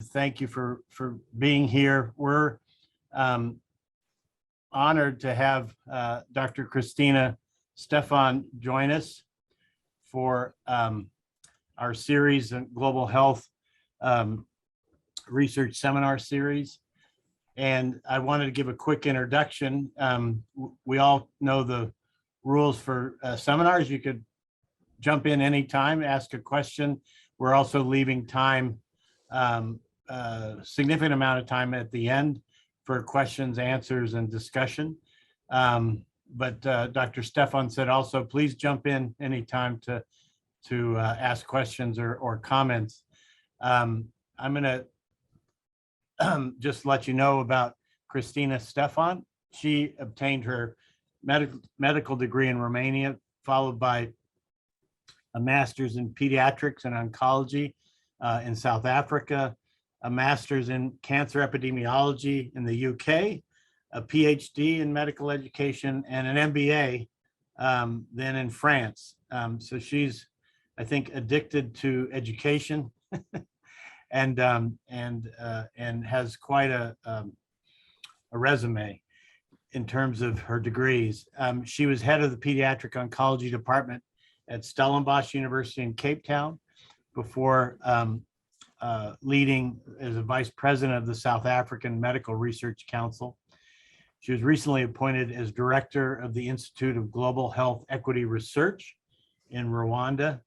Thank you for being here. We're honored to have Dr. Christina Stefan join us for our series on global health research seminar series. And I wanted to give a quick introduction. We all know the rules for seminars. You could jump in anytime, ask a question. We're also leaving time, significant amount of time at the end for questions, answers, and discussion. But Dr. Stefan said also, please jump in anytime to ask questions or comments. I'm gonna just let you know about Christina Stefan. She obtained her medical degree in Romania, followed by a master's in pediatrics and oncology in South Africa, a master's in cancer epidemiology in the UK, a PhD in medical education, and an MBA then in France. So she's, I think, addicted to education and has quite a resume in terms of her degrees. She was head of the pediatric oncology department at Stellenbosch University in Cape Town before leading as a vice president of the South African Medical Research Council. She was recently appointed as director of the Institute of Global Health Equity Research in Rwanda,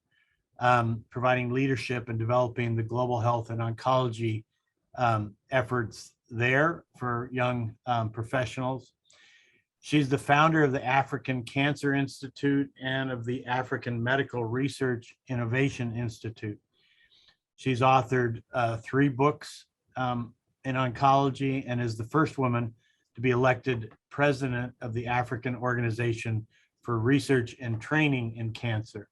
providing leadership in developing the global health and oncology efforts there for young professionals. She's the founder of the African Cancer Institute and of the African Medical Research Innovation Institute. She's authored 3 books in oncology and is the first woman to be elected president of the African Organization for Research and Training in Cancer.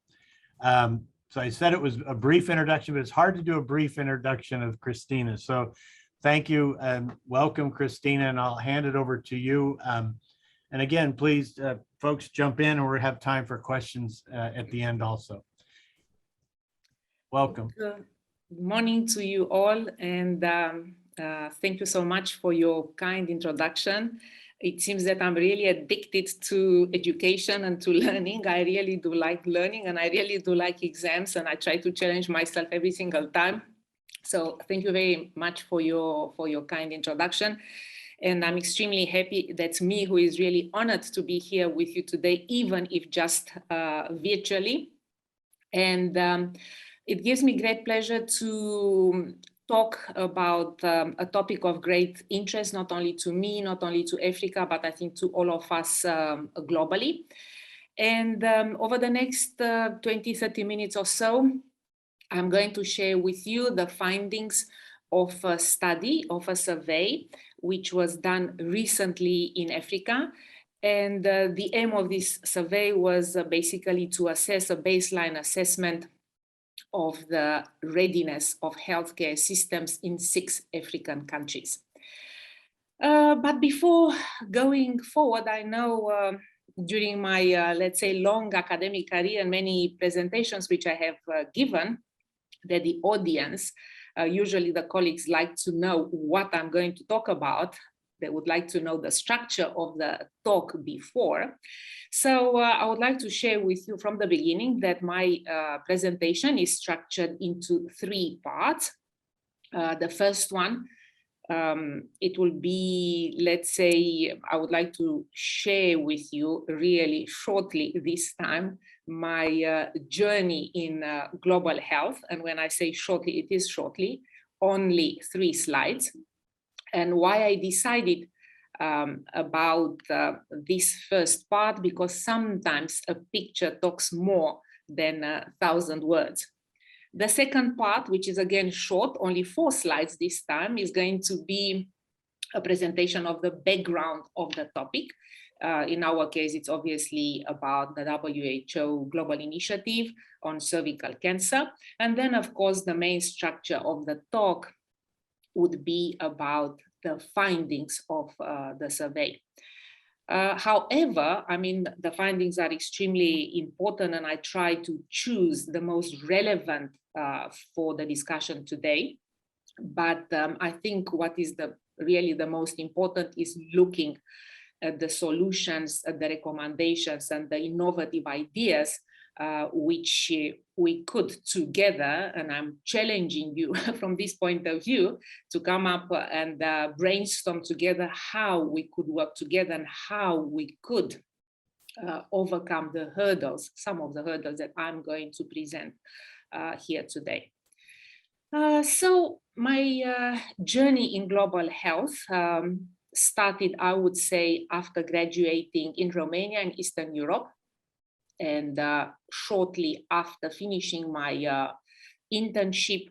So I said it was a brief introduction, but it's hard to do a brief introduction of Christina. So thank you and welcome, Christina, and I'll hand it over to you. And again, please, folks, jump in, and we'll have time for questions at the end also. Welcome. Good morning to you all, and thank you so much for your kind introduction. It seems that I'm really addicted to education and to learning. I really do like learning, and I really do like exams, and I try to challenge myself every single time. So thank you very much for your kind introduction. And I'm extremely happy that's me who is really honored to be here with you today, even if just virtually. And it gives me great pleasure to talk about a topic of great interest, not only to me, not only to Africa, but I think to all of us globally. And over the next 20-30 minutes or so, I'm going to share with you the findings of a study, of a survey, which was done recently in Africa. And the aim of this survey was basically to assess a baseline assessment of the readiness of healthcare systems in 6 African countries. But before going forward, I know during my, let's say, long academic career and many presentations which I have given, that the audience, usually the colleagues like to know what I'm going to talk about. They would like to know the structure of the talk before. So I would like to share with you from the beginning that my presentation is structured into 3 parts. The first one, it will be, let's say, I would like to share with you really shortly this time my journey in global health. And when I say shortly, it is shortly, only 3 slides. And why I decided about this first part, because sometimes a picture talks more than 1,000 words. The second part, which is again short, only 4 slides this time, is going to be a presentation of the background of the topic. In our case, it's obviously about the WHO Global Initiative on cervical cancer. And then, of course, the main structure of the talk would be about the findings of the survey. However, I mean, the findings are extremely important, and I try to choose the most relevant for the discussion today. But I think what is really the most important is looking at the solutions, at the recommendations, and the innovative ideas which we could together, and I'm challenging you from this point of view, to come up and brainstorm together how we could work together and how we could overcome the hurdles, some of the hurdles that I'm going to present here today. So my journey in global health started, I would say, after graduating in Romania and Eastern Europe. And shortly after finishing my internship,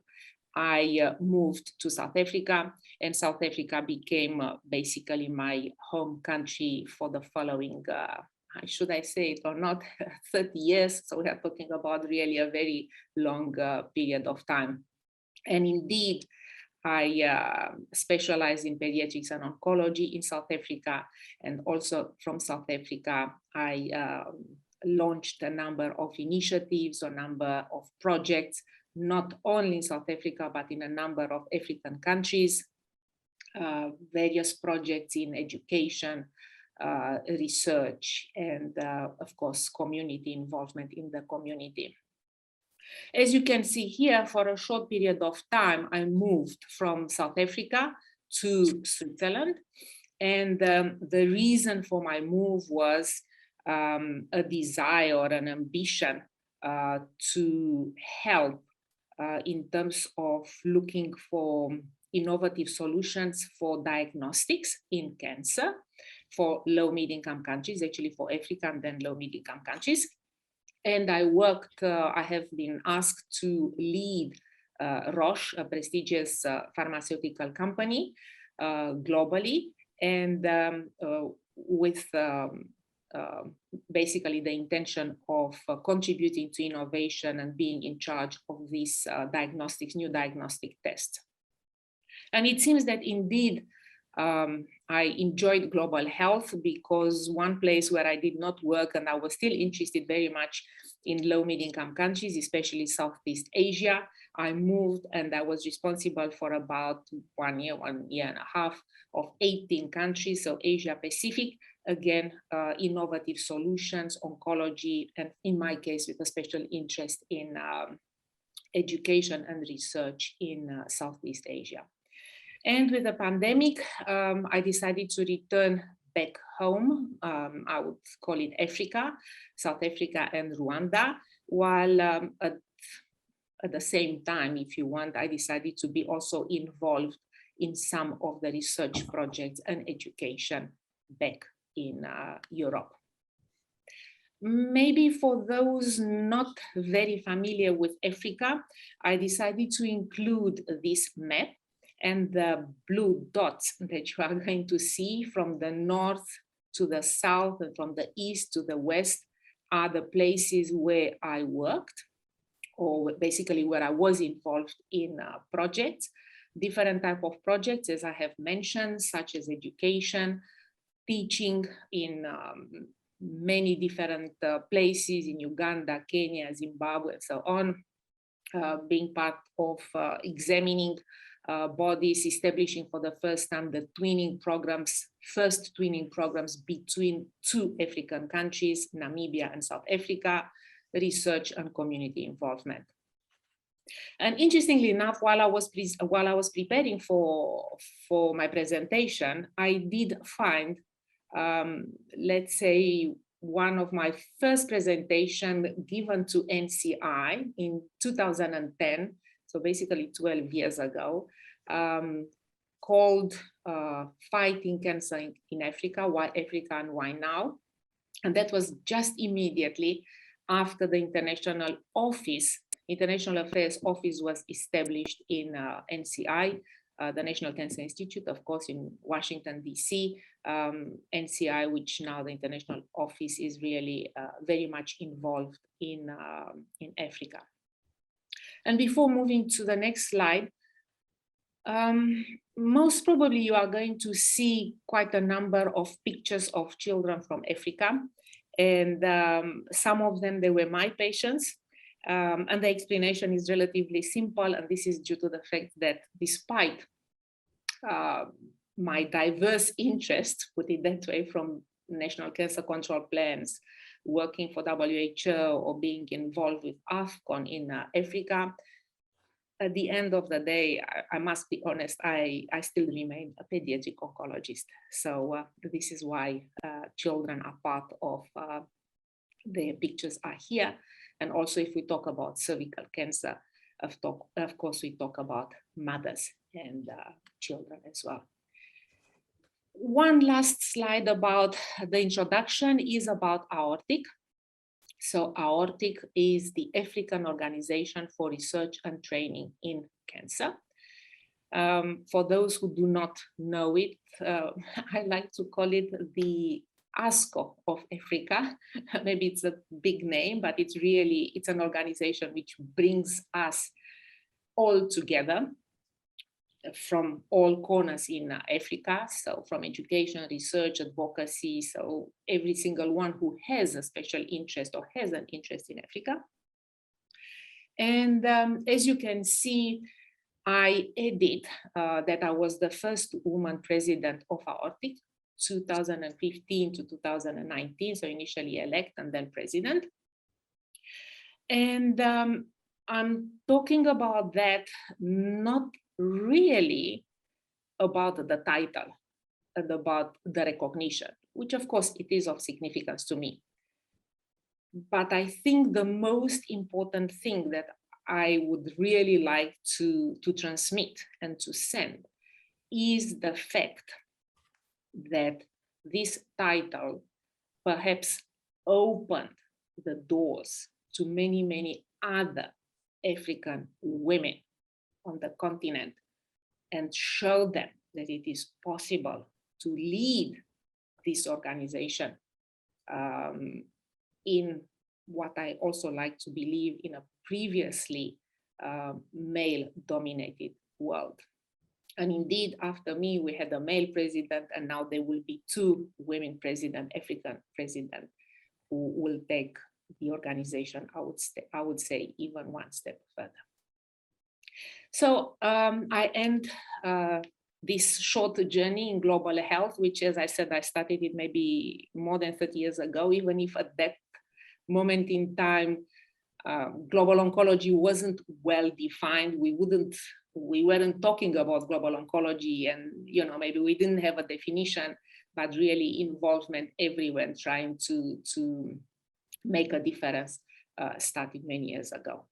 I moved to South Africa, and South Africa became basically my home country for the following, should I say it or not, 30 years. So we are talking about really a very long period of time. And indeed, I specialize in pediatrics and oncology in South Africa. And also from South Africa, I launched a number of initiatives, a number of projects, not only in South Africa, but in a number of African countries, various projects in education, research, and of course, community involvement in the community. As you can see here, for a short period of time, I moved from South Africa to Switzerland. And the reason for my move was a desire or an ambition to help in terms of looking for innovative solutions for diagnostics in cancer for low-mid-income countries, actually for Africa and then low-mid-income countries. And I have been asked to lead Roche, a prestigious pharmaceutical company globally, and with basically the intention of contributing to innovation and being in charge of these new diagnostic tests. And it seems that indeed I enjoyed global health, because one place where I did not work and I was still interested very much in low-mid-income countries, especially Southeast Asia, I moved and I was responsible for about 1 year and a half of 18 countries, so Asia Pacific, again, innovative solutions, oncology, and in my case, with a special interest in education and research in Southeast Asia. And with the pandemic, I decided to return back home. I would call it Africa, South Africa and Rwanda, while at the same time, if you want, I decided to be also involved in some of the research projects and education back in Europe. Maybe for those not very familiar with Africa, I decided to include this map, and the blue dots that you are going to see from the north to the south and from the east to the west are the places where I worked, or basically where I was involved in projects, different type of projects, as I have mentioned, such as education, teaching in many different places in Uganda, Kenya, Zimbabwe, and so on, being part of examining bodies, establishing for the first time the first twinning programs between two African countries, Namibia and South Africa, research and community involvement. And interestingly enough, while I was preparing for my presentation, I did find, let's say, one of my first presentation given to NCI in 2010, so basically 12 years ago, called Fighting Cancer in Africa, Why Africa and Why Now? And that was just immediately after the International Affairs Office was established in NCI, the National Cancer Institute, of course, in Washington, DC. NCI, which now the International Office is really very much involved in Africa. And before moving to the next slide, most probably you are going to see quite a number of pictures of children from Africa. And some of them, they were my patients. And the explanation is relatively simple, and this is due to the fact that despite my diverse interests, put it that way, from national cancer control plans, working for WHO, or being involved with AFCON in Africa, at the end of the day, I must be honest, I still remain a pediatric oncologist. So this is why children are part of the pictures are here. And also, if we talk about cervical cancer, of course, we talk about mothers and children as well. One last slide about the introduction is about aortic. So aortic is the African Organization for Research and Training in Cancer. For those who do not know it, I like to call it the ASCO of Africa. Maybe it's a big name, but it's an organization which brings us all together from all corners in Africa. So from education, research, advocacy, so every single one who has a special interest or has an interest in Africa. And as you can see, I added that I was the first woman president of aortic, 2015 to 2019, so initially elect and then president. And I'm talking about that not really about the title and about the recognition, which of course it is of significance to me. But I think the most important thing that I would really like to transmit and to send is the fact that this title perhaps opened the doors to many, many other African women on the continent and show them that it is possible to lead this organization in what I also like to believe in a previously male-dominated world. And indeed, after me, we had a male president, and now there will be 2 women president, African president, who will take the organization, I would say, even one step further. So I end this short journey in global health, which, as I said, I started it maybe more than 30 years ago, even if at that moment in time, global oncology wasn't well defined. We weren't talking about global oncology, and maybe we didn't have a definition, but really involvement everywhere, trying to make a difference, started many years ago.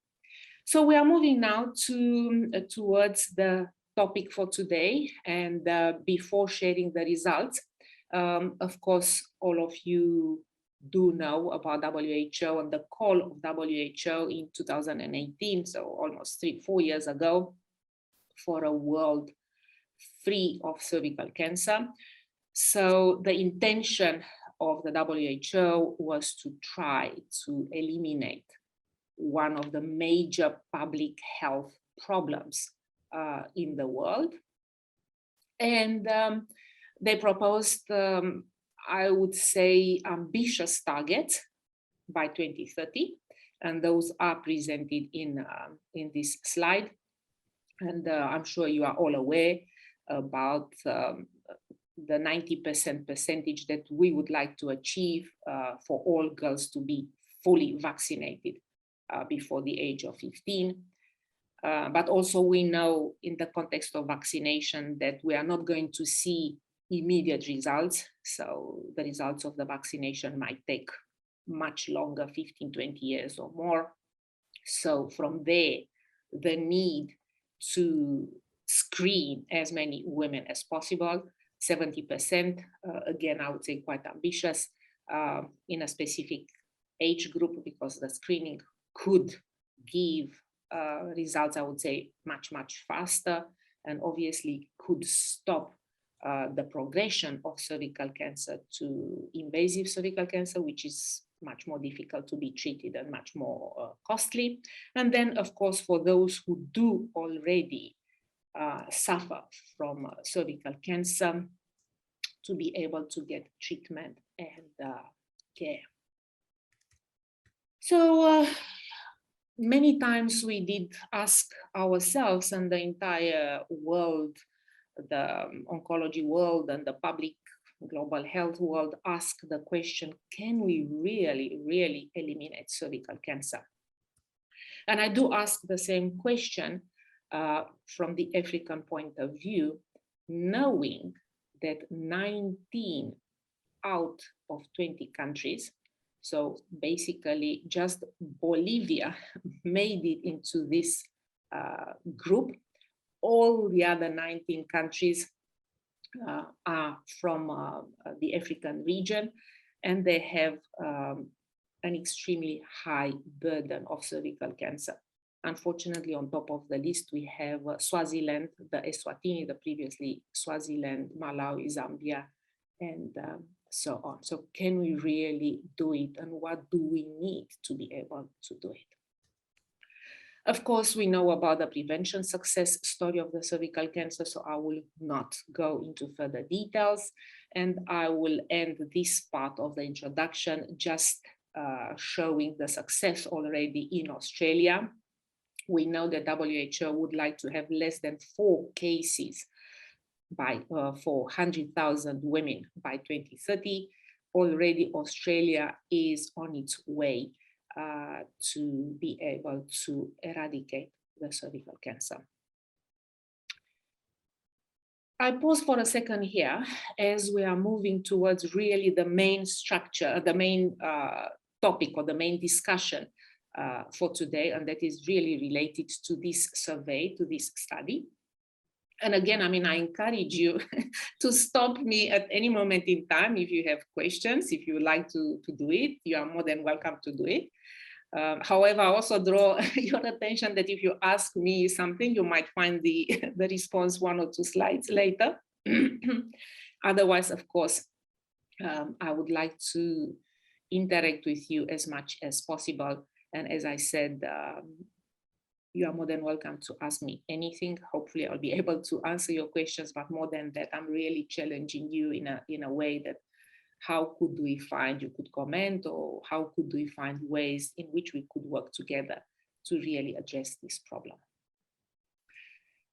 So we are moving now towards the topic for today, and before sharing the results, of course, all of you do know about WHO and the call of WHO in 2018, so almost 3-4 years ago, for a world free of cervical cancer. So the intention of the WHO was to try to eliminate one of the major public health problems in the world. And they proposed, I would say, ambitious targets by 2030. And those are presented in this slide. And I'm sure you are all aware about the 90% percentage that we would like to achieve for all girls to be fully vaccinated before the age of 15. But also we know in the context of vaccination that we are not going to see immediate results. So the results of the vaccination might take much longer, 15, 20 years or more. So from there, the need to screen as many women as possible, 70%, again, I would say quite ambitious in a specific age group, because the screening could give results, I would say, much, much faster, and obviously could stop the progression of cervical cancer to invasive cervical cancer, which is much more difficult to be treated and much more costly. And then, of course, for those who do already suffer from cervical cancer, to be able to get treatment and care. So Many times we did ask ourselves and the entire world, the oncology world and the public global health world, ask the question, can we really eliminate cervical cancer? And I do ask the same question from the African point of view, knowing that 19 out of 20 countries, so basically just Bolivia made it into this group. All the other 19 countries are from the African region, and they have an extremely high burden of cervical cancer. Unfortunately, on top of the list, we have Swaziland, the Eswatini, the previously Swaziland, Malawi, Zambia, and so on. So can we really do it? And what do we need to be able to do it? Of course, we know about the prevention success story of the cervical cancer, so I will not go into further details. And I will end this part of the introduction just showing the success already in Australia. We know that WHO would like to have less than 4 cases for 100,000 women by 2030. Already Australia is on its way to be able to eradicate the cervical cancer. I pause for a second here as we are moving towards really the main structure, the main topic or the main discussion for today, and that is really related to this survey, to this study. And again, I mean, I encourage you to stop me at any moment in time if you have questions. If you would like to do it, you are more than welcome to do it. However, I also draw your attention that if you ask me something, you might find the response 1 or 2 slides later. Otherwise, of course, I would like to interact with you as much as possible. And as I said, you are more than welcome to ask me anything. Hopefully I'll be able to answer your questions, but more than that, I'm really challenging you in a way that how could we find, you could comment, or how could we find ways in which we could work together to really address this problem.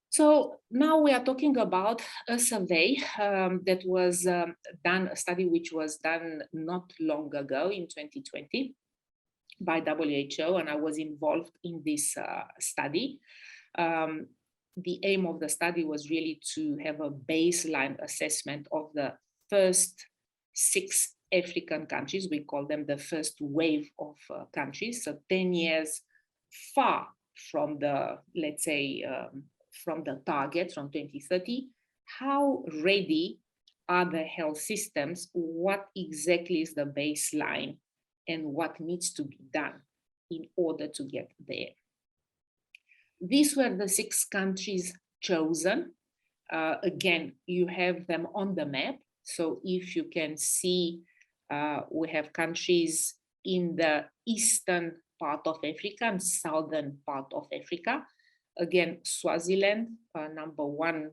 So now we are talking about a survey that was done, a study which was done not long ago in 2020 by WHO, and I was involved in this study. The aim of the study was really to have a baseline assessment of the first 6 African countries. We call them the first wave of countries. So 10 years far from the, let's say, from the target from 2030. How ready are the health systems? What exactly is the baseline? And what needs to be done in order to get there. These were the 6 countries chosen. Again, you have them on the map. So if you can see, we have countries in the eastern part of Africa and southern part of Africa. Again, Swaziland, number 1,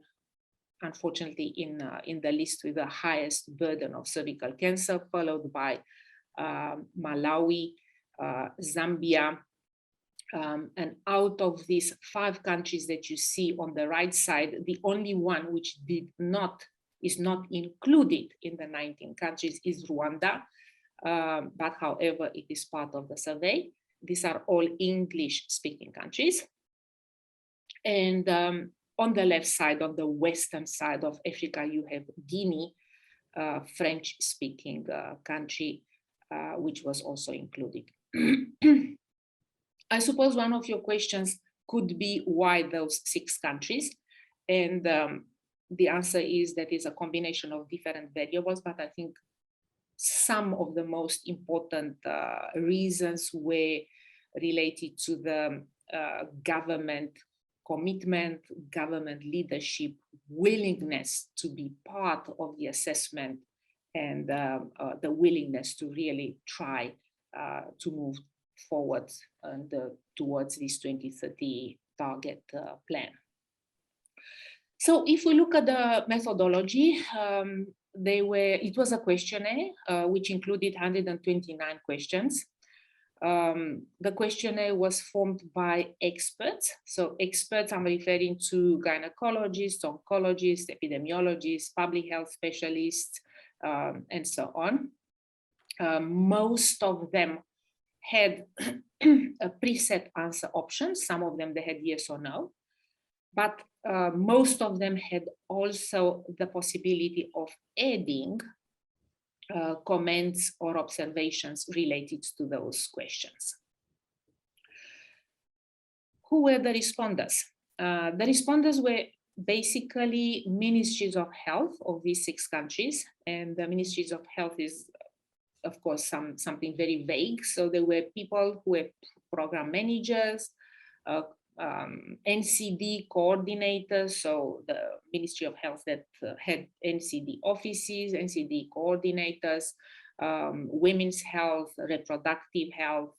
unfortunately, in the list with the highest burden of cervical cancer, followed by Malawi, Zambia, and out of these 5 countries that you see on the right side, the only one which is not included in the 19 countries is Rwanda, but however, it is part of the survey. These are all English-speaking countries. And on the left side, on the western side of Africa, you have Guinea, French-speaking country, which was also included. I suppose one of your questions could be why those 6 countries? And the answer is that it's a combination of different variables, but I think some of the most important reasons were related to the government commitment, government leadership, willingness to be part of the assessment, and the willingness to really try to move forward and towards this 2030 target plan. So if we look at the methodology, it was a questionnaire which included 129 questions. The questionnaire was formed by experts. So experts, I'm referring to gynecologists, oncologists, epidemiologists, public health specialists, and so on. Most of them had a preset answer options. Some of them, they had yes or no. But most of them had also the possibility of adding comments or observations related to those questions. Who were the responders? The responders were basically ministries of health of these 6 countries, and the ministries of health is, of course, something very vague. So there were people who were program managers, NCD coordinators, so the Ministry of Health that had NCD offices, NCD coordinators, women's health, reproductive health,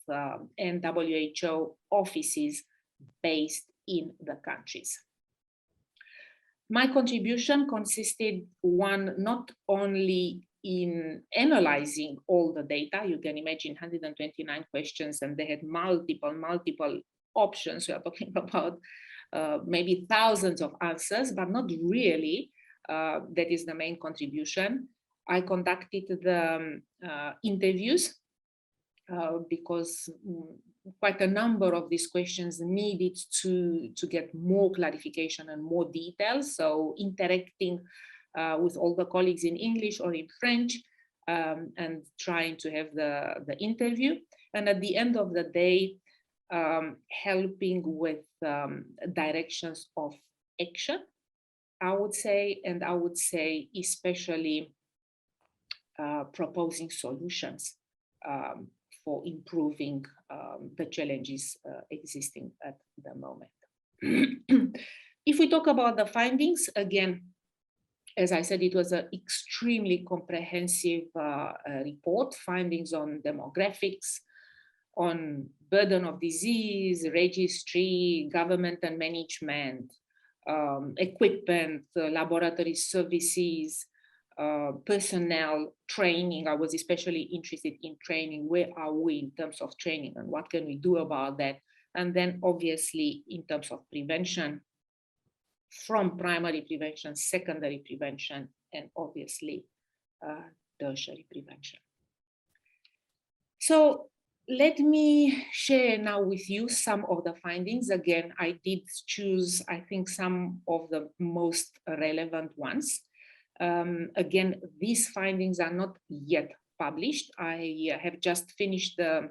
and WHO offices based in the countries. My contribution consisted, one, not only in analyzing all the data. You can imagine 129 questions, and they had multiple options. We are talking about maybe thousands of answers, but not really. That is the main contribution. I conducted the interviews because quite a number of these questions needed to get more clarification and more details. So interacting with all the colleagues in English or in French, and trying to have the interview. And at the end of the day, helping with directions of action, I would say, and I would say especially proposing solutions for improving the challenges existing at the moment. If we talk about the findings, again, as I said, it was an extremely comprehensive report, findings on demographics, on burden of disease, registry, government and management, equipment, laboratory services, personnel, training. I was especially interested in training. Where are we in terms of training and what can we do about that? And then obviously in terms of prevention, from primary prevention, secondary prevention, and obviously tertiary prevention. So let me share now with you some of the findings. Again, I did choose, I think, some of the most relevant ones. Again, these findings are not yet published. I have just finished the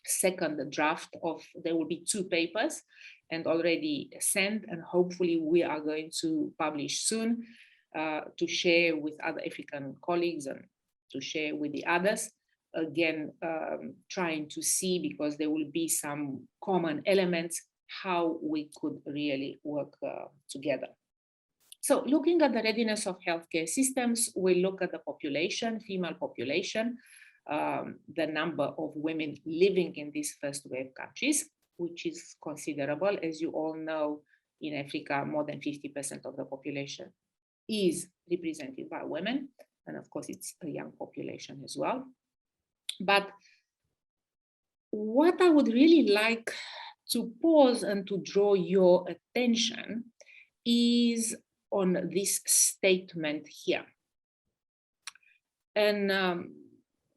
second draft of, there will be 2 papers and already sent, and hopefully we are going to publish soon to share with other African colleagues and to share with the others. Again, trying to see, because there will be some common elements, how we could really work together. So looking at the readiness of healthcare systems, we look at the population, female population, the number of women living in these first wave countries, which is considerable. As you all know, in Africa, more than 50% of the population is represented by women. And of course, it's a young population as well. But what I would really like to pause and to draw your attention is on this statement here. And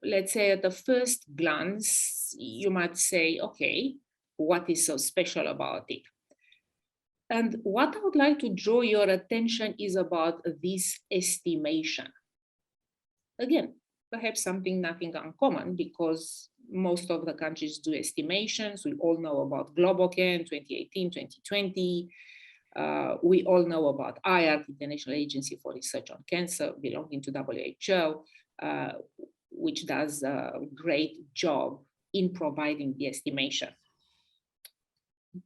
let's say at the first glance, you might say, okay, what is so special about it? And what I would like to draw your attention is about this estimation. Again, perhaps nothing uncommon, because most of the countries do estimations. We all know about GloboCan 2018, 2020. We all know about IARC, International Agency for Research on Cancer, belonging to WHO, which does a great job in providing the estimation.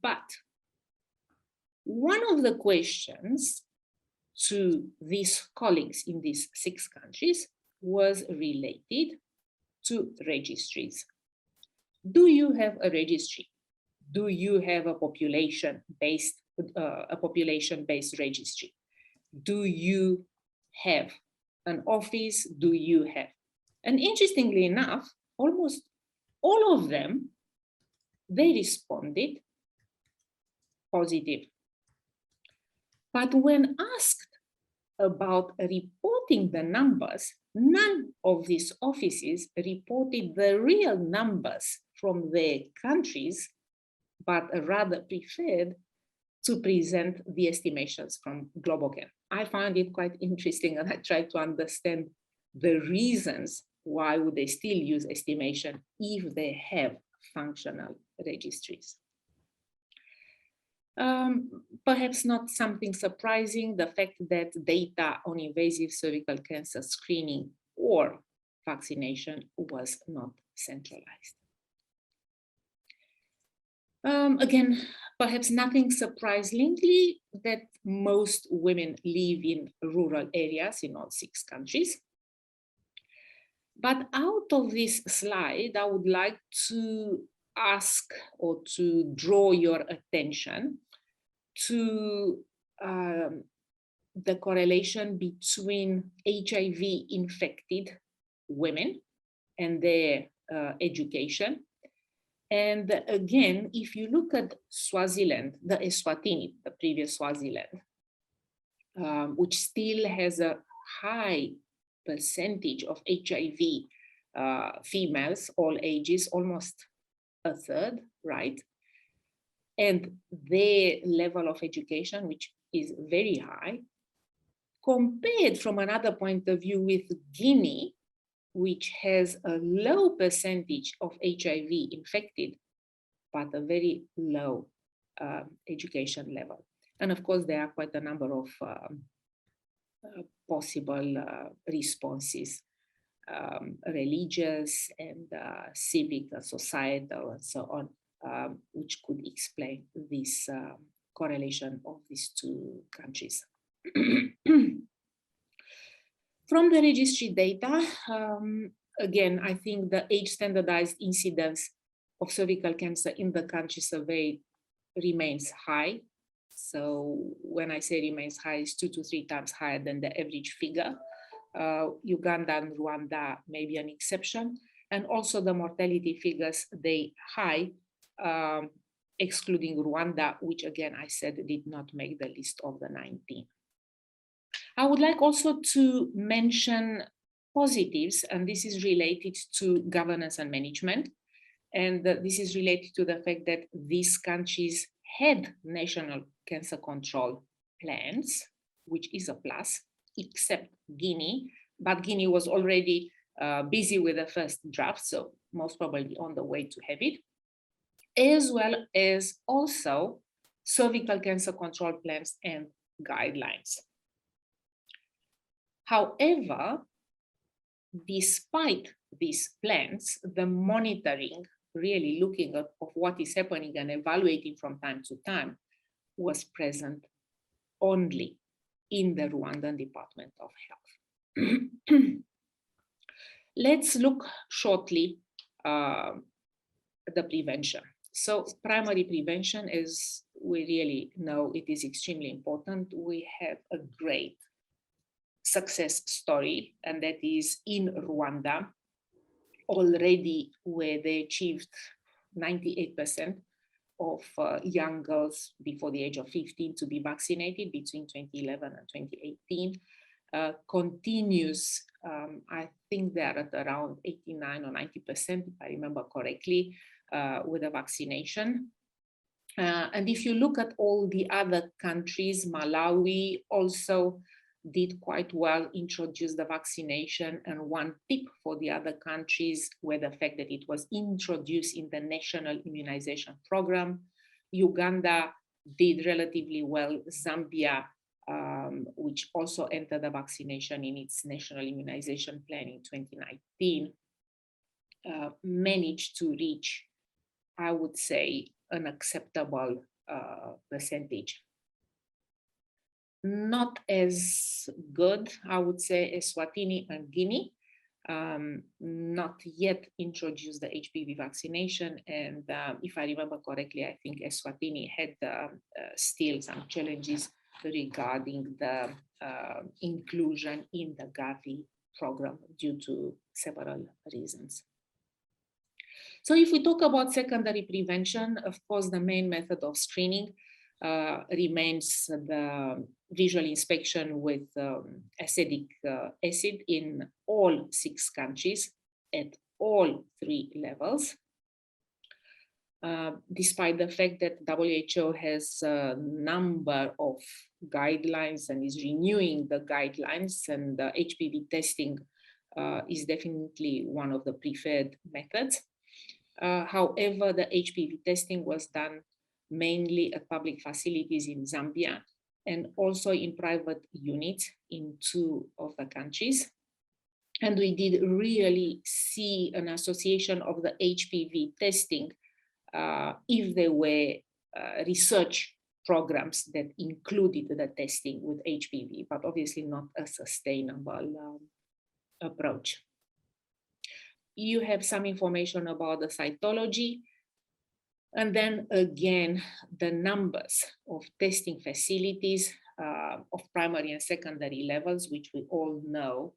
But one of the questions to these colleagues in these 6 countries was related to registries. Do you have a registry? Do you have a population-based registry? Do you have an office? Do you have? And interestingly enough, almost all of them, they responded positive. But when asked about reporting the numbers, none of these offices reported the real numbers from their countries, but rather preferred to present the estimations from GlobalCan. I found it quite interesting, and I tried to understand the reasons why would they still use estimation if they have functional registries. Perhaps not something surprising, the fact that data on invasive cervical cancer screening or vaccination was not centralized. Again, perhaps nothing surprisingly that most women live in rural areas in all 6 countries. But out of this slide, I would like to ask or to draw your attention to the correlation between HIV-infected women and their education. And again, if you look at Swaziland, the Eswatini, the previous Swaziland, which still has a high percentage of HIV females, all ages, almost a third, right? And their level of education, which is very high, compared from another point of view with Guinea, which has a low percentage of HIV infected, but a very low education level. And of course, there are quite a number of possible responses, religious and civic, societal, and so on, which could explain this correlation of these 2 countries. From the registry data, again, I think the age standardized incidence of cervical cancer in the country surveyed remains high. So when I say remains high, it's 2 to 3 times higher than the average figure. Uganda and Rwanda may be an exception. And also the mortality figures, they high, excluding Rwanda, which again, I said did not make the list of the 19. I would like also to mention positives, and this is related to governance and management. And this is related to the fact that these countries had national cancer control plans, which is a plus, except Guinea. But Guinea was already busy with the first draft, so most probably on the way to have it, as well as also cervical cancer control plans and guidelines. However, despite these plans, the monitoring, really looking at what is happening and evaluating from time to time, was present only in the Rwandan Department of Health. Let's look shortly at the prevention. So primary prevention, as we really know, it is extremely important. We have a great success story, and that is in Rwanda already, where they achieved 98% of young girls before the age of 15 to be vaccinated between 2011 and 2018. Continues, I think they're at around 89 or 90%, if I remember correctly, with the vaccination. And if you look at all the other countries, Malawi also did quite well, introduce the vaccination. And one tip for the other countries were the fact that it was introduced in the national immunization program. Uganda did relatively well. Zambia, which also entered the vaccination in its national immunization plan in 2019, managed to reach, I would say, an acceptable percentage. Not as good, I would say, as Eswatini and Guinea, not yet introduced the HPV vaccination. And if I remember correctly, I think Eswatini had still some challenges regarding the inclusion in the Gavi program due to several reasons. So if we talk about secondary prevention, of course, the main method of screening remains the visual inspection with acetic acid in all 6 countries at all 3 levels. Despite the fact that WHO has a number of guidelines and is renewing the guidelines, and HPV testing is definitely one of the preferred methods. However, the HPV testing was done mainly at public facilities in Zambia and also in private units in 2 of the countries. And we did really see an association of the HPV testing if there were research programs that included the testing with HPV, but obviously not a sustainable approach. You have some information about the cytology. And then again, the numbers of testing facilities of primary and secondary levels, which we all know,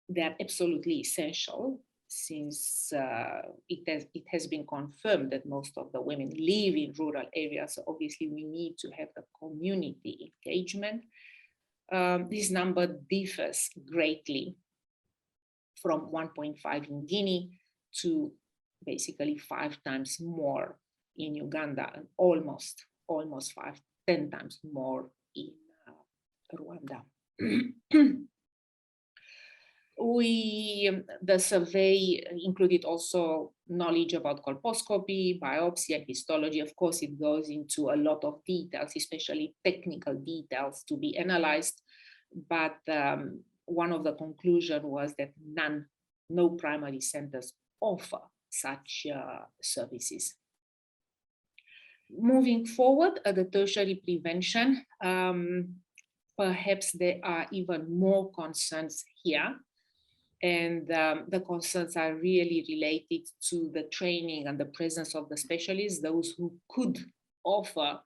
they are absolutely essential, since it has been confirmed that most of the women live in rural areas. So obviously we need to have the community engagement. This number differs greatly from 1.5 in Guinea to basically 5 times more in Uganda, and almost 10 times more in Rwanda. The survey included also knowledge about colposcopy, biopsy, and histology. Of course, it goes into a lot of details, especially technical details to be analyzed. But one of the conclusions was that no primary centers offer such services. Moving forward at the tertiary prevention, perhaps there are even more concerns here. And the concerns are really related to the training and the presence of the specialists, those who could offer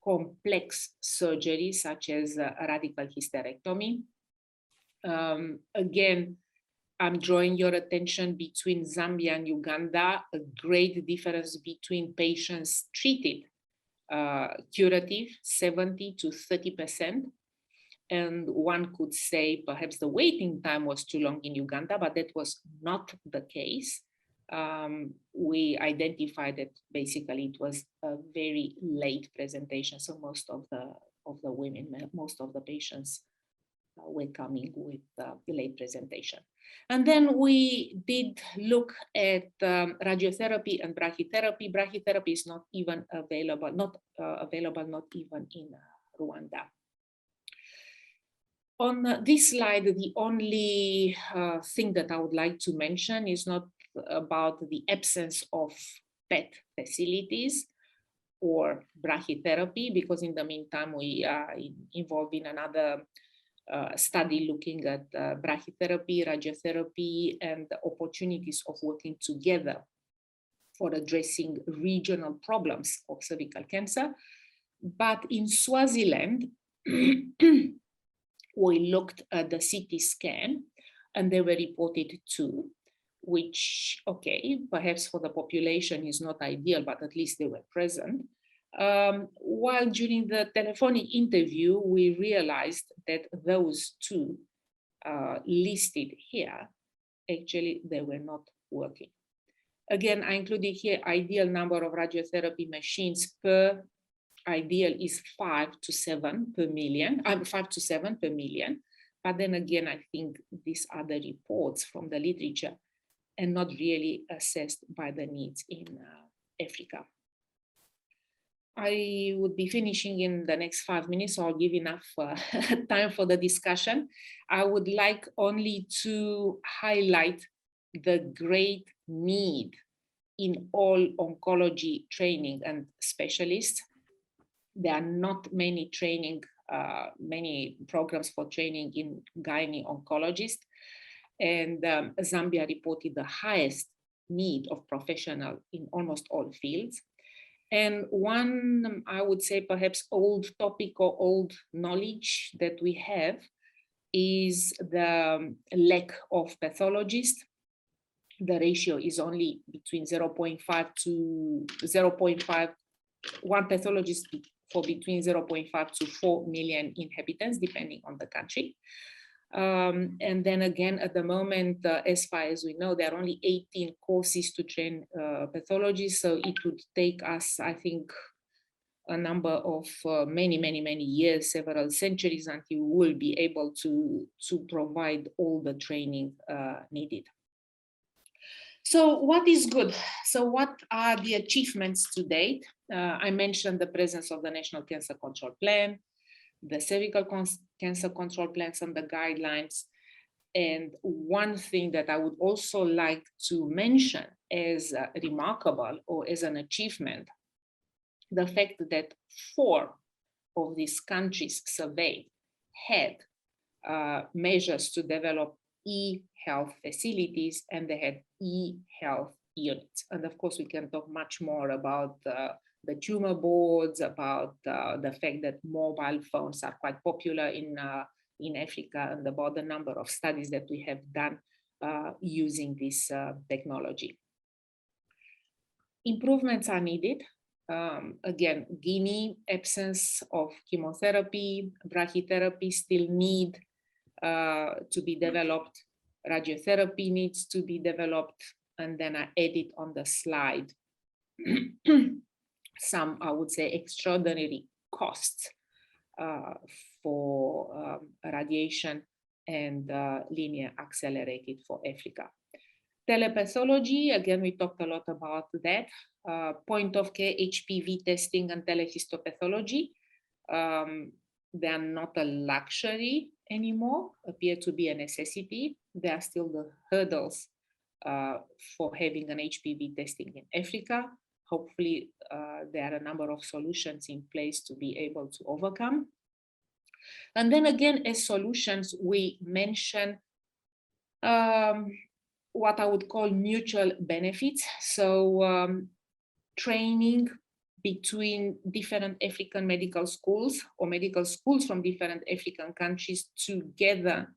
complex surgery, such as a radical hysterectomy. Again, I'm drawing your attention between Zambia and Uganda, a great difference between patients treated curative, 70 to 30%. And one could say perhaps the waiting time was too long in Uganda, but that was not the case. We identified that basically it was a very late presentation. So most of the women, most of the patients were coming with late presentation. And then we did look at radiotherapy and brachytherapy. Brachytherapy is not even available, not even in Rwanda. On this slide, the only thing that I would like to mention is not about the absence of PET facilities or brachytherapy, because in the meantime, we are involved in another study looking at brachytherapy, radiotherapy, and the opportunities of working together for addressing regional problems of cervical cancer. But in Swaziland, we looked at the CT scan, and they were reported 2, which, okay, perhaps for the population is not ideal, but at least they were present. While during the telephonic interview, we realized that those 2 listed here, actually, they were not working. Again, I included here ideal number of radiotherapy machines per. Ideal is 5 to 7 per million, 5 to 7 per million. But then again, I think these are the reports from the literature and not really assessed by the needs in Africa. I would be finishing in the next 5 minutes, so I'll give enough time for the discussion. I would like only to highlight the great need in all oncology training and specialists. There are not many many programs for training in gynae oncologists, and Zambia reported the highest need of professional in almost all fields. And one, I would say, perhaps old topic or old knowledge that we have is the lack of pathologists. the ratio is only between 0.5 to 0.5, one pathologist for between 0.5 to 4 million inhabitants, depending on the country. And then again, at the moment, as far as we know, there are only 18 courses to train pathologists. So it would take us, I think, a number of many years, several centuries, until we will be able to provide all the training needed. So what is good? So what are the achievements to date? I mentioned the presence of the National Cancer Control Plan, the cervical cancer control plans and the guidelines. And one thing that I would also like to mention as remarkable or as an achievement, the fact that 4 of these countries surveyed had measures to develop e-health facilities, and they had e-health units. And of course, we can talk much more about the tumor boards, about the fact that mobile phones are quite popular in Africa, and about the number of studies that we have done using this technology. Improvements are needed. Again, Guinea, absence of chemotherapy, brachytherapy still need to be developed. Radiotherapy needs to be developed. And then I added on the slide some, I would say, extraordinary costs for radiation and linear accelerated for Africa. Telepathology, again, we talked a lot about that. Point of care HPV testing and telehistopathology. They are not a luxury anymore, appear to be a necessity. There are still the hurdles for having an HPV testing in Africa. Hopefully, there are a number of solutions in place to be able to overcome. And then again, as solutions, we mention what I would call mutual benefits. So training between different African medical schools or medical schools from different African countries together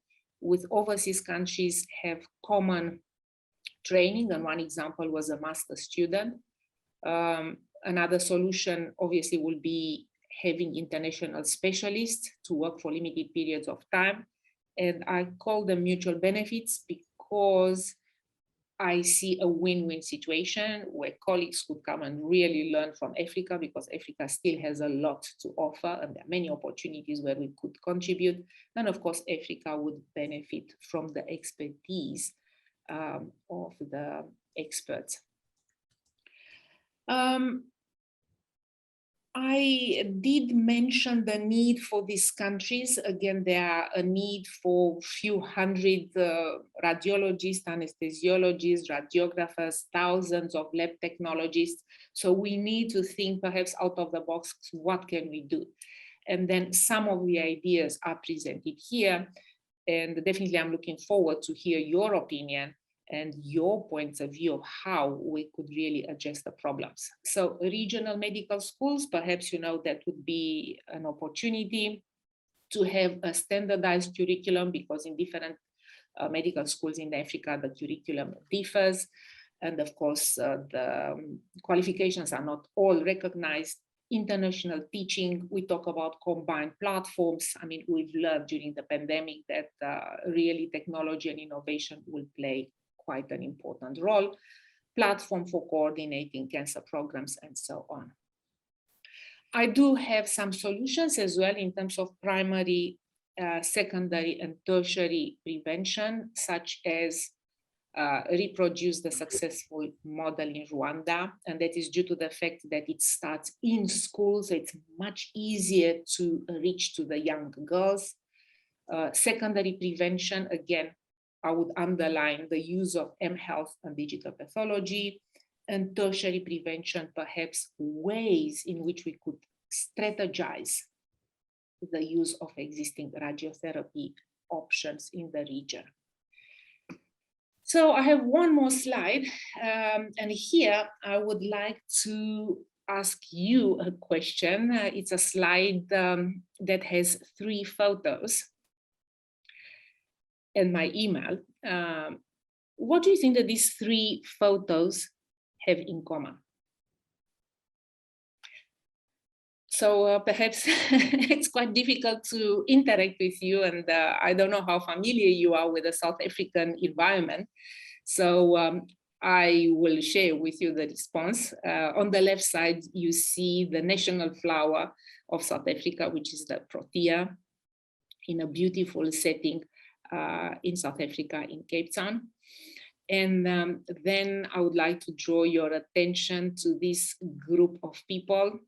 with overseas countries have common training. And one example was a master student. Another solution obviously will be having international specialists to work for limited periods of time. And I call them mutual benefits because I see a win-win situation where colleagues could come and really learn from Africa, because Africa still has a lot to offer and there are many opportunities where we could contribute. And of course, Africa would benefit from the expertise of the experts. I did mention the need for these countries. Again, there are a need for few hundred radiologists, anesthesiologists, radiographers, thousands of lab technologists. So we need to think perhaps out of the box, what can we do? And then some of the ideas are presented here. And definitely I'm looking forward to hear your opinion and your points of view of how we could really address the problems. So regional medical schools, perhaps, you know, that would be an opportunity to have a standardized curriculum, because in different medical schools in Africa, the curriculum differs. And of course, the qualifications are not all recognized. International teaching, we talk about combined platforms. I mean, we've learned during the pandemic that really technology and innovation will play quite an important role, platform for coordinating cancer programs and so on. I do have some solutions as well in terms of primary, secondary and tertiary prevention, such as reproduce the successful model in Rwanda. And that is due to the fact that it starts in schools. So it's much easier to reach to the young girls. Secondary prevention, again, I would underline the use of mHealth and digital pathology, and tertiary prevention, perhaps ways in which we could strategize the use of existing radiotherapy options in the region. So I have one more slide, and here I would like to ask you a question. It's a slide that has 3 photos and my email. What do you think that these three photos have in common? So perhaps it's quite difficult to interact with you, and I don't know how familiar you are with the South African environment. So I will share with you the response. On the left side, you see the national flower of South Africa, which is the protea, in a beautiful setting in South Africa, in Cape Town. And then I would like to draw your attention to this group of people.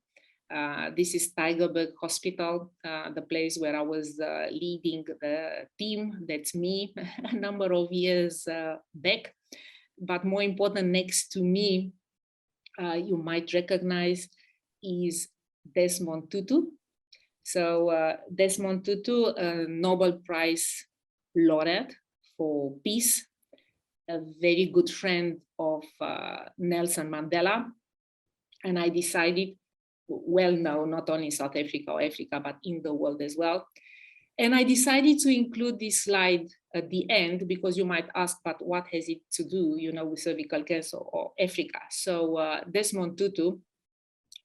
This is Tygerberg Hospital, the place where I was leading the team. That's me a number of years back. But more important, next to me, you might recognize, is Desmond Tutu. So Desmond Tutu, a Nobel Prize laureate for peace, a very good friend of Nelson Mandela. And I decided, well known not only in South Africa or Africa, but in the world as well. And I decided to include this slide at the end, because you might ask, but what has it to do, with cervical cancer or Africa? So Desmond Tutu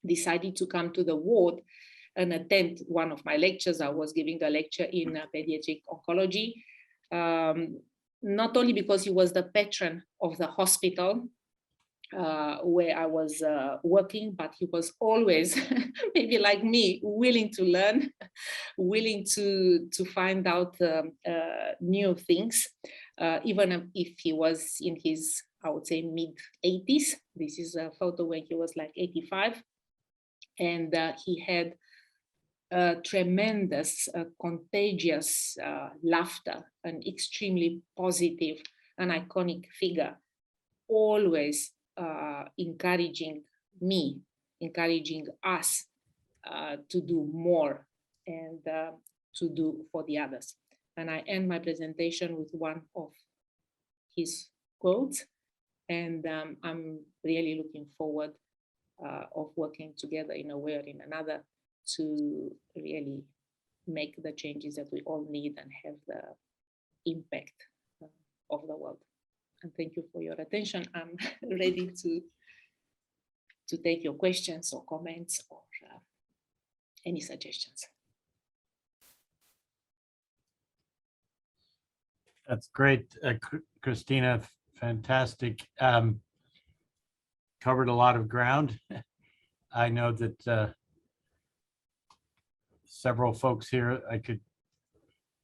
decided to come to the ward and attend one of my lectures. I was giving a lecture in pediatric oncology, not only because he was the patron of the hospital where I was working, but he was always, maybe like me, willing to learn, willing to find out new things, even if he was in his, I would say, mid-80s. This is a photo when he was like 85. And he had a tremendous, contagious laughter, an extremely positive and iconic figure, always encouraging me, encouraging us to do more and to do for the others. And I end my presentation with one of his quotes, and I'm really looking forward of working together in a way or in another to really make the changes that we all need and have the impact of the world. And thank you for your attention. I'm ready to take your questions or comments or any suggestions. That's great, Christina. Fantastic. Covered a lot of ground. I know that several folks here I could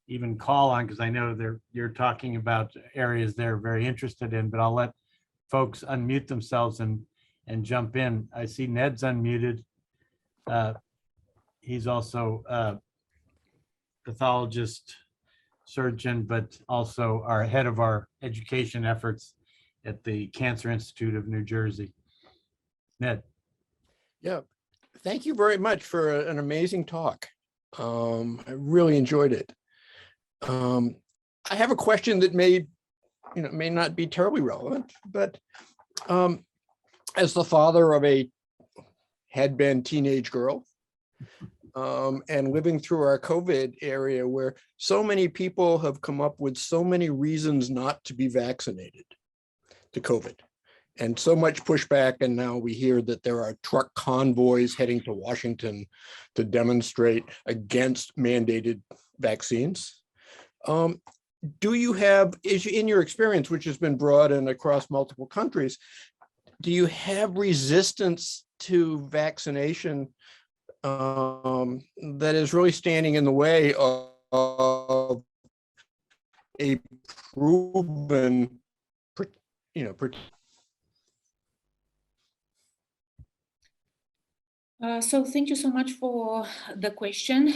even call on, because I know you're talking about areas they're very interested in, but I'll let folks unmute themselves and jump in. I see Ned's unmuted. He's also a pathologist, surgeon, but also our head of our education efforts at the Cancer Institute of New Jersey. Ned. Yeah, thank you very much for an amazing talk. I really enjoyed it. I have a question that may not be terribly relevant, but as the father of a had-been teenage girl, and living through our COVID area where so many people have come up with so many reasons not to be vaccinated to COVID, and so much pushback, and now we hear that there are truck convoys heading to Washington to demonstrate against mandated vaccines. Do you have, in your experience, which has been broad and across multiple countries, do you have resistance to vaccination that is really standing in the way of a proven, So thank you so much for the question.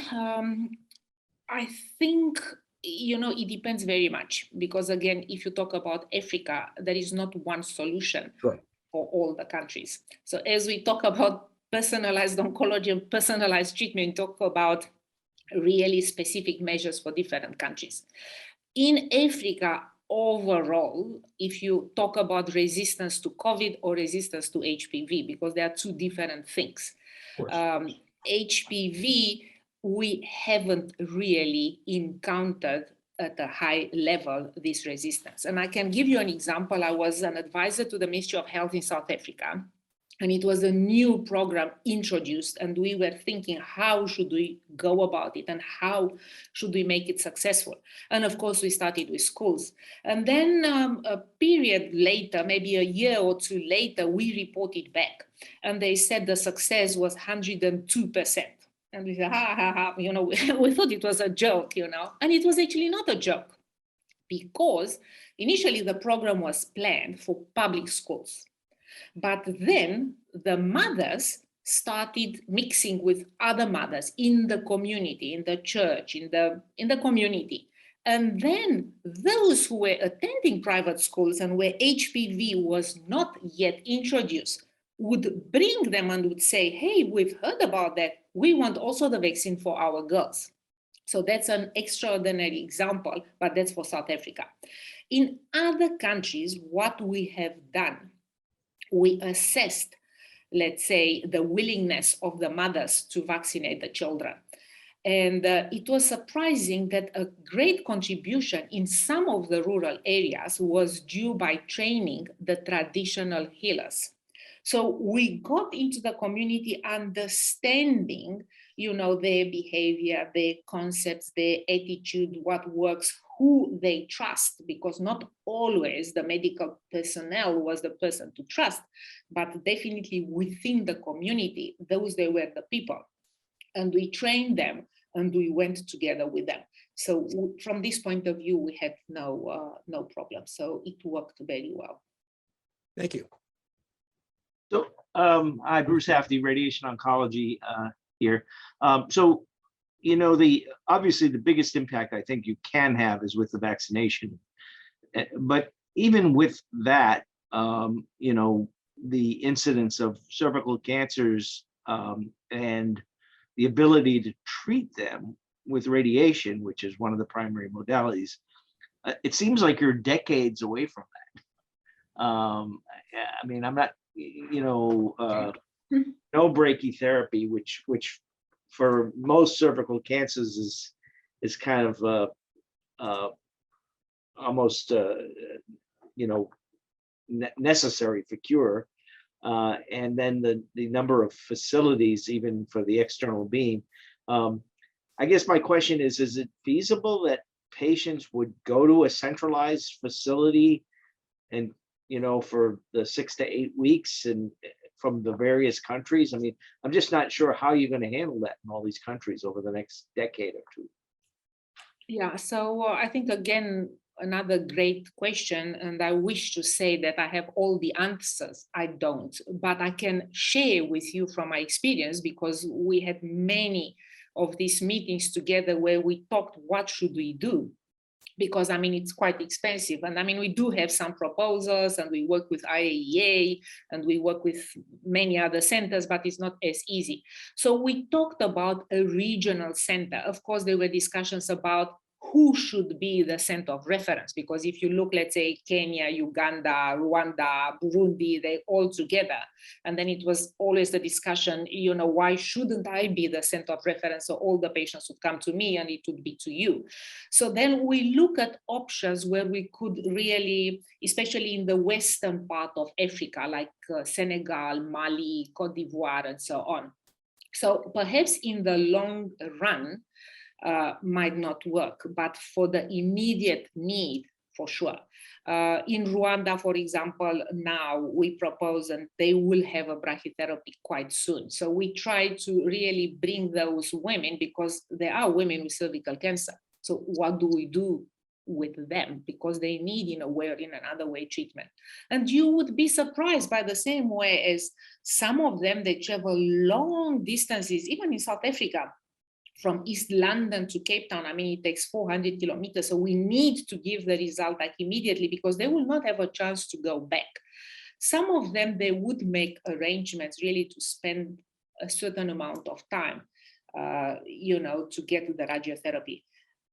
I think, it depends very much, because again, if you talk about Africa, there is not one solution Sure. for all the countries. So as we talk about personalized oncology and personalized treatment, talk about really specific measures for different countries. In Africa, overall, if you talk about resistance to COVID or resistance to HPV, because they are two different things. HPV, we haven't really encountered at a high level this resistance. And I can give you an example. I was an advisor to the Ministry of Health in South Africa, and it was a new program introduced, and we were thinking, how should we go about it and how should we make it successful? And of course, we started with schools. And then a period later, maybe a year or two later, we reported back, and they said the success was 102%. And we said, ha, ha, ha, you know, we thought it was a joke, you know, and it was actually not a joke, because initially the program was planned for public schools. But then the mothers started mixing with other mothers in the community, in the church, in the community. And then those who were attending private schools and where HPV was not yet introduced would bring them and would say, hey, we've heard about that. We want also the vaccine for our girls. So that's an extraordinary example, but that's for South Africa. In other countries, what we have done, we assessed, let's say, the willingness of the mothers to vaccinate the children. And it was surprising that a great contribution in some of the rural areas was due by training the traditional healers. So we got into the community understanding, you know, their behavior, their concepts, their attitude, what works, who they trust, because not always the medical personnel was the person to trust, but definitely within the community, those they were the people. And we trained them and we went together with them. So from this point of view, we had no problem. So it worked very well. Thank you. So, hi, Bruce Hafty, radiation oncology here. So, you know, obviously the biggest impact I think you can have is with the vaccination. But even with that, you know, the incidence of cervical cancers and the ability to treat them with radiation, which is one of the primary modalities, it seems like you're decades away from that. I mean, I'm not, you know, no brachytherapy, which for most cervical cancers is kind of almost you know, necessary for cure. And then the number of facilities, even for the external beam. I guess my question is it feasible that patients would go to a centralized facility and, you know, for the 6 to 8 weeks and from the various countries? I mean, I'm just not sure how you're going to handle that in all these countries over the next decade or two. Yeah, so I think, again, another great question, and I wish to say that I have all the answers. I don't, but I can share with you from my experience, because we had many of these meetings together where we talked, what should we do? Because, I mean, it's quite expensive. And I mean, we do have some proposals and we work with IAEA and we work with many other centers, but it's not as easy. So we talked about a regional center. Of course, there were discussions about who should be the center of reference, because if you look, let's say, Kenya, Uganda, Rwanda, Burundi, they're all together. And then it was always the discussion, you know, why shouldn't I be the center of reference? So all the patients would come to me and it would be to you. So then we look at options where we could really, especially in the western part of Africa, like Senegal, Mali, Cote d'Ivoire, and so on. So perhaps in the long run, might not work, but for the immediate need, for sure. In Rwanda, for example, now we propose, and they will have a brachytherapy quite soon. So we try to really bring those women, because there are women with cervical cancer. So what do we do with them? Because they need, in a way or in another way, treatment. And you would be surprised by the same way as some of them, they travel long distances, even in South Africa, from East London to Cape Town. I mean, it takes 400 kilometers. So we need to give the result like immediately, because they will not have a chance to go back. Some of them, they would make arrangements really to spend a certain amount of time, you know, to get to the radiotherapy.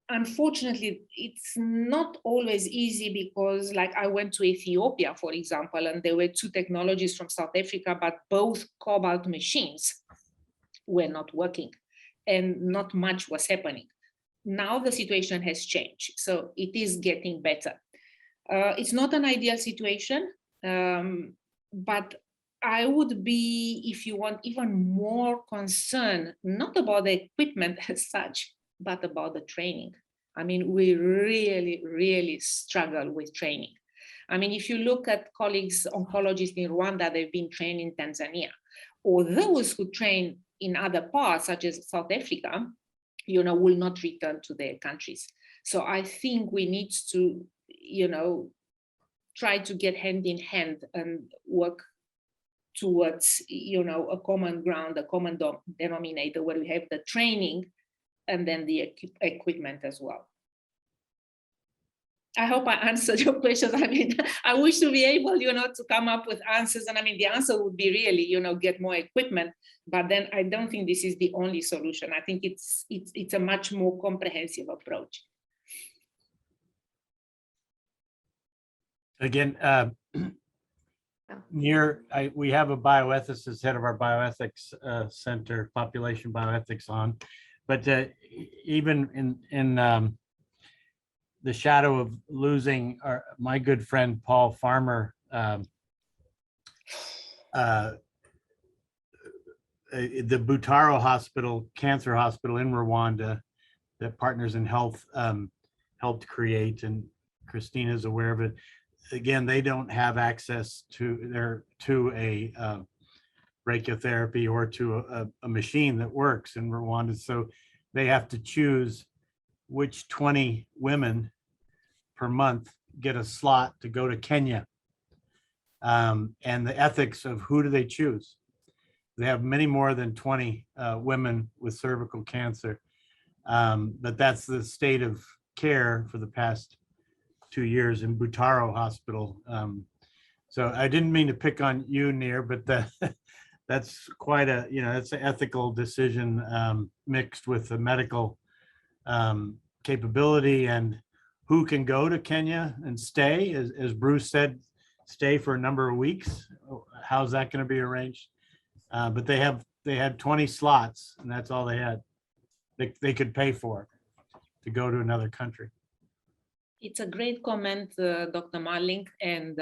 Unfortunately, it's not always easy, because like I went to Ethiopia, for example, and there were 2 technologies from South Africa, but both cobalt machines were not working. And not much was happening. now the situation has changed. So it is getting better. It's not an ideal situation, but I would be, if you want, even more concerned, not about the equipment as such, but about the training. I mean, we really, really struggle with training. I mean, if you look at colleagues, oncologists in Rwanda, they've been trained in Tanzania, or those who train in other parts, such as South Africa, you know, will not return to their countries. So I think we need to, you know, try to get hand in hand and work towards, you know, a common ground, a common denominator where we have the training and then the equipment as well. I hope I answered your questions. I mean, I wish to be able, you know, to come up with answers. And I mean, the answer would be really, you know, get more equipment. But then I don't think this is the only solution. I think it's a much more comprehensive approach. Again, we have a bioethicist, head of our bioethics center, population bioethics on, but even in the shadow of losing my good friend Paul Farmer, the Butaro Hospital, cancer hospital in Rwanda, that Partners in Health helped create, and Christina's aware of it. Again, they don't have access to a brachytherapy or to a machine that works in Rwanda, so they have to choose which 20 women per month get a slot to go to Kenya. And the ethics of who do they choose? They have many more than 20 women with cervical cancer, but that's the state of care for the past 2 years in Butaro Hospital. So I didn't mean to pick on you, Nir, but that's quite a, you know, it's an ethical decision mixed with the medical capability and who can go to Kenya and stay, as Bruce said, stay for a number of weeks. How's that going to be arranged? But they had 20 slots, and that's all they had. They could pay for to go to another country. It's a great comment, Dr. Marling, and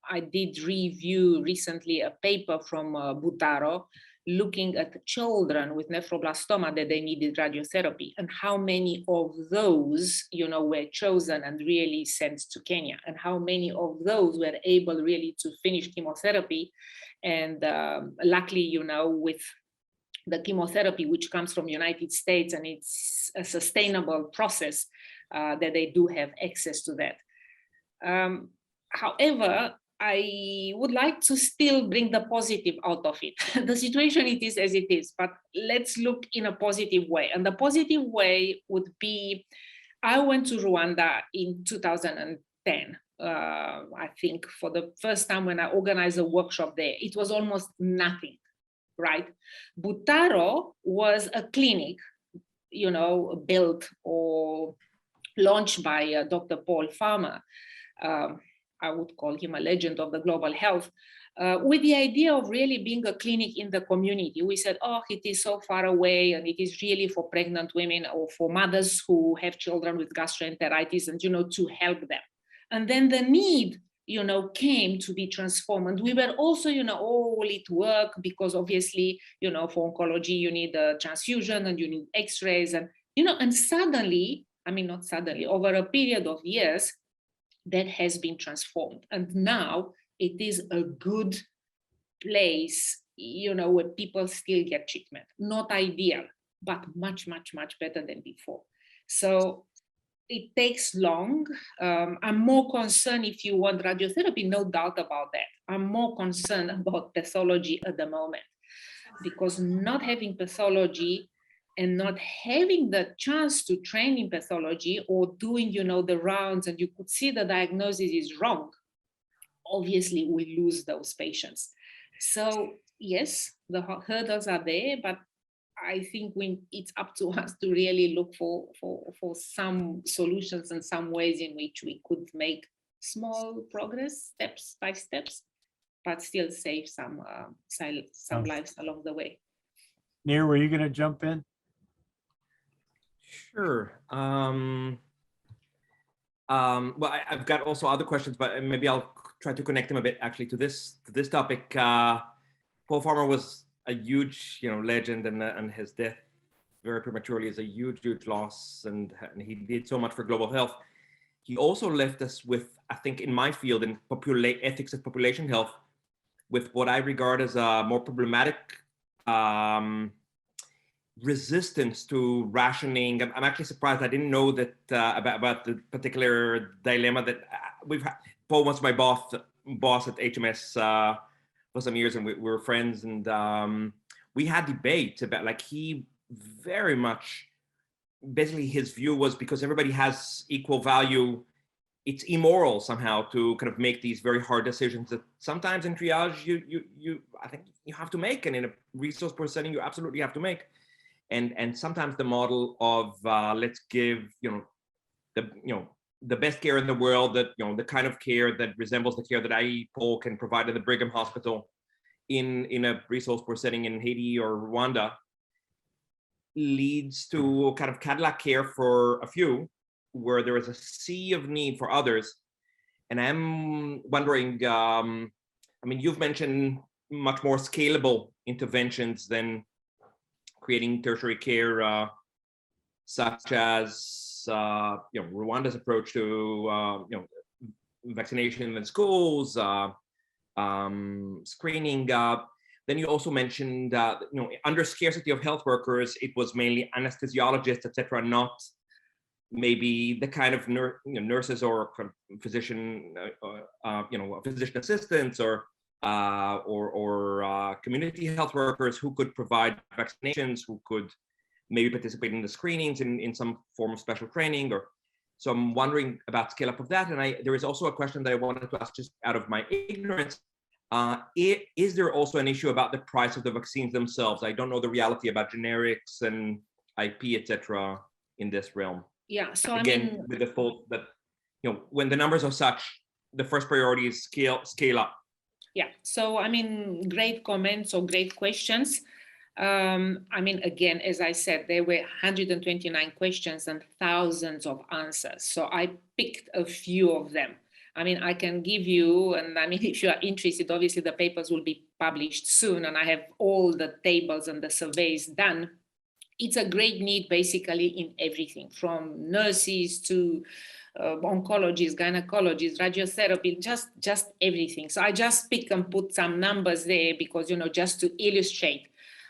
I did review recently a paper from Butaro looking at children with nephroblastoma that they needed radiotherapy and how many of those, you know, were chosen and really sent to Kenya, and how many of those were able really to finish chemotherapy. And luckily, you know, with the chemotherapy, which comes from the United States, and it's a sustainable process, that they do have access to that. However, I would like to still bring the positive out of it. The situation, it is as it is, but let's look in a positive way. And the positive way would be, I went to Rwanda in 2010, I think, for the first time when I organized a workshop there. It was almost nothing, right? Butaro was a clinic, you know, built or launched by Dr. Paul Farmer. I would call him a legend of the global health, with the idea of really being a clinic in the community. We said, oh, it is so far away, and it is really for pregnant women or for mothers who have children with gastroenteritis, and, you know, to help them. And then the need, you know, came to be transformed. And we were also, you know, oh, will it work? Because obviously, you know, for oncology, you need a transfusion and you need x-rays, and, you know, and suddenly, I mean, not suddenly, over a period of years, that has been transformed. And now it is a good place, you know, where people still get treatment. Not ideal, but much, much, much better than before. So it takes long. I'm more concerned, if you want radiotherapy, no doubt about that. I'm more concerned about pathology at the moment, because not having pathology and not having the chance to train in pathology or doing, you know, the rounds, and you could see the diagnosis is wrong, obviously we lose those patients. So yes, the hurdles are there, but I think it's up to us to really look for some solutions and some ways in which we could make small progress, steps by steps, but still save some lives along the way. Nir, were you going to jump in? Sure. Well, I've got also other questions, but maybe I'll try to connect them a bit actually to this topic. Paul Farmer was a huge, legend, and his death very prematurely is a huge loss, and he did so much for global health. He also left us with, I think, in my field, in ethics of population health, with what I regard as a more problematic resistance to rationing. I'm actually surprised. I didn't know that about the particular dilemma that we've had. Paul was my boss at HMS for some years, and we were friends, and we had debates about, like, he very much, basically his view was, because everybody has equal value, it's immoral somehow to kind of make these very hard decisions that sometimes in triage you I think you have to make, and in a resource poor setting you absolutely have to make. And sometimes the model of let's give the best care in the world, that the kind of care that resembles the care that Paul can provide at the Brigham Hospital in a resource poor setting in Haiti or Rwanda, leads to kind of Cadillac care for a few, where there is a sea of need for others. And I'm wondering, you've mentioned much more scalable interventions than creating tertiary care, such as Rwanda's approach to vaccination in schools, screening. Then you also mentioned under scarcity of health workers, it was mainly anesthesiologists, etc., not maybe the kind of nurses or physician, physician assistants or community health workers who could provide vaccinations, who could maybe participate in the screenings in some form of special training. So I'm wondering about scale up of that. And there is also a question that I wanted to ask, just out of my ignorance. Is there also an issue about the price of the vaccines themselves? I don't know the reality about generics and IP, etc., in this realm. Yeah. So again, with the thought that when the numbers are such, the first priority is scale up. Yeah. So great comments or great questions. Again, as I said, there were 129 questions and thousands of answers. So I picked a few of them. I can give you, and if you are interested, obviously the papers will be published soon, and I have all the tables and the surveys done. It's a great need basically in everything, from nurses to oncologists, gynecologists, radiotherapy, just everything. So I just pick and put some numbers there because, just to illustrate.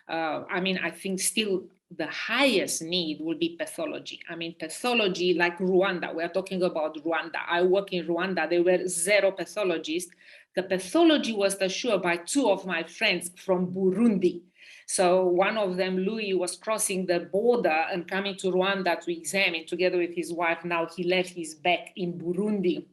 I think still the highest need will be pathology. Pathology, like Rwanda, we're talking about Rwanda. I work in Rwanda, there were 0 pathologists. The pathology was assured by 2 of my friends from Burundi. So one of them, Louis, was crossing the border and coming to Rwanda to examine together with his wife. Now he left his back in Burundi.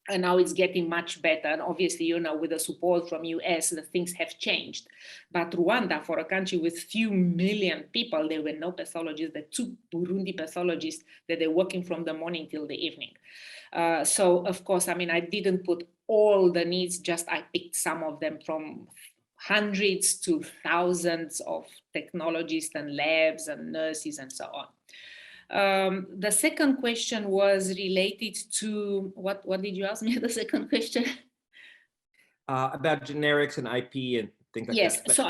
And now it's getting much better. And obviously, with the support from US, the things have changed. But Rwanda, for a country with few million people, there were no pathologists. The 2 Burundi pathologists that they're working from the morning till the evening. So of course, I didn't put all the needs, just I picked some of them from hundreds to thousands of technologists and labs and nurses and so on. The second question was related to, what did you ask me, the second question? About generics and IP and things like yes. that. So,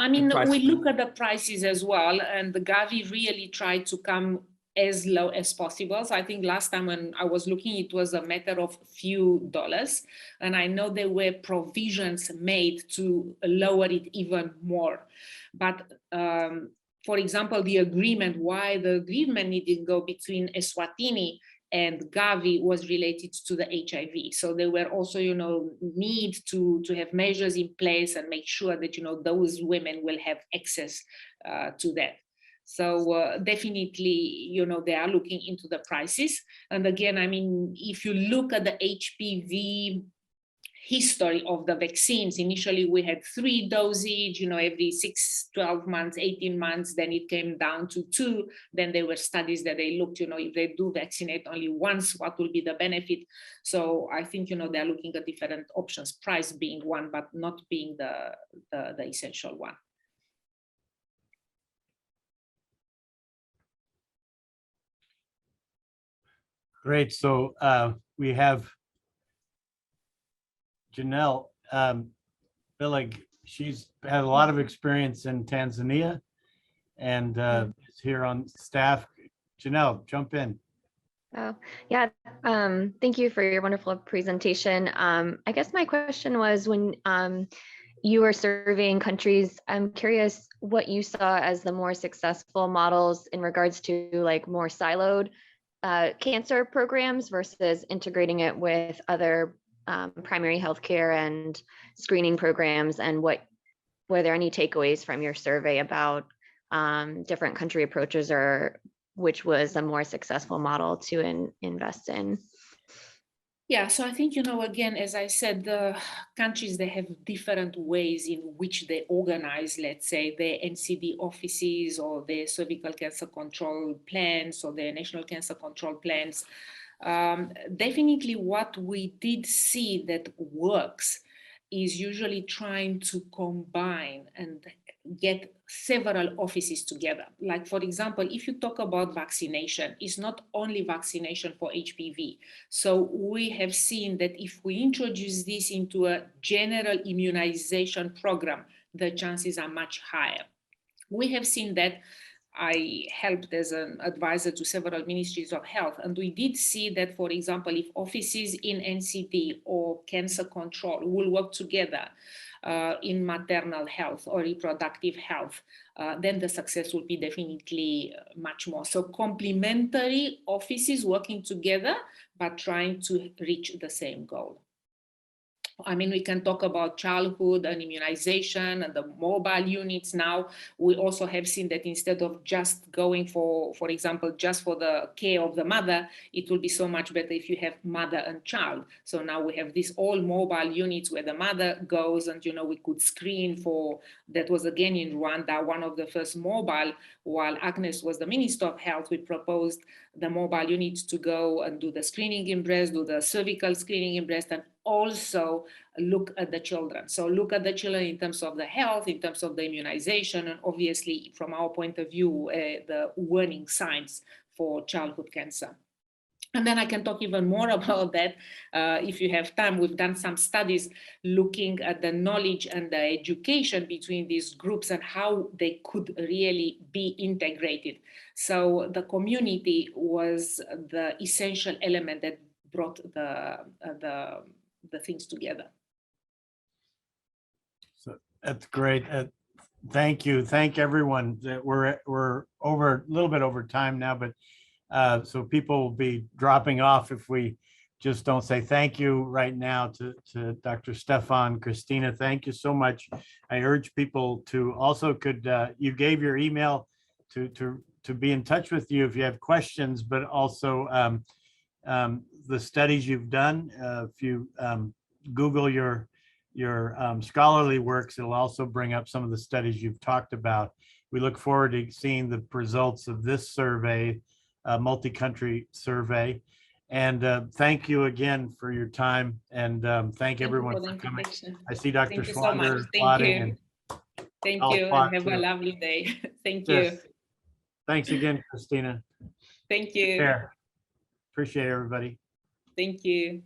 we look at the prices as well, and the Gavi really tried to come as low as possible. So I think last time when I was looking, it was a matter of few dollars. And I know there were provisions made to lower it even more. But for example, why the agreement needed to go between Eswatini and Gavi was related to the HIV. So there were also, need to have measures in place and make sure that, those women will have access to that. So definitely, they are looking into the prices. And again, if you look at the HPV history of the vaccines, initially we had 3 dosage, every 6, 12 months, 18 months, then it came down to 2. Then there were studies that they looked, if they do vaccinate only once, what will be the benefit? So I think, they're looking at different options, price being one, but not being the essential one. Great. So we have Janelle Billig. She's had a lot of experience in Tanzania and is here on staff. Janelle, jump in. Oh, yeah. Thank you for your wonderful presentation. I guess my question was when you were surveying countries, I'm curious what you saw as the more successful models in regards to like more siloed cancer programs versus integrating it with other primary healthcare and screening programs, and were there any takeaways from your survey about different country approaches, or which was a more successful model to invest in? Yeah, so I think, again, as I said, the countries, they have different ways in which they organize, let's say, their NCD offices or their cervical cancer control plans or their national cancer control plans. Definitely what we did see that works is usually trying to combine and get several offices together. Like, for example, if you talk about vaccination, it's not only vaccination for HPV. So we have seen that if we introduce this into a general immunization program, the chances are much higher. We have seen that. I helped as an advisor to several ministries of health, and we did see that, for example, if offices in NCD or cancer control will work together in maternal health or reproductive health, then the success will be definitely much more. So complementary offices working together, but trying to reach the same goal. I mean, we can talk about childhood and immunization and the mobile units now. We also have seen that instead of just going for example, just for the care of the mother, it will be so much better if you have mother and child. So now we have these all mobile units where the mother goes and, we could screen for, that was again in Rwanda, one of the first mobile, while Agnes was the Minister of Health, we proposed the mobile units to go and do the screening in breast, do the cervical screening in breast, and also look at the children. So look at the children in terms of the health, in terms of the immunization, and obviously from our point of view, the warning signs for childhood cancer. And then I can talk even more about that if you have time. We've done some studies looking at the knowledge and the education between these groups and how they could really be integrated. So the community was the essential element that brought the things together. So that's great. Thank you. Thank everyone. We're over a little bit over time now, but so people will be dropping off if we just don't say thank you right now to Dr. Stefan, Christina. Thank you so much. I urge people to also you gave your email to be in touch with you if you have questions, but also the studies you've done. If you Google your scholarly works, it'll also bring up some of the studies you've talked about. We look forward to seeing the results of this survey, multi-country survey. And thank you again for your time. And thank everyone for coming. I see Dr. Schwander applauding. Thank you, and have a lovely day. Thank you. Thanks again, Christina. Thank you. Take care. Appreciate everybody. Thank you.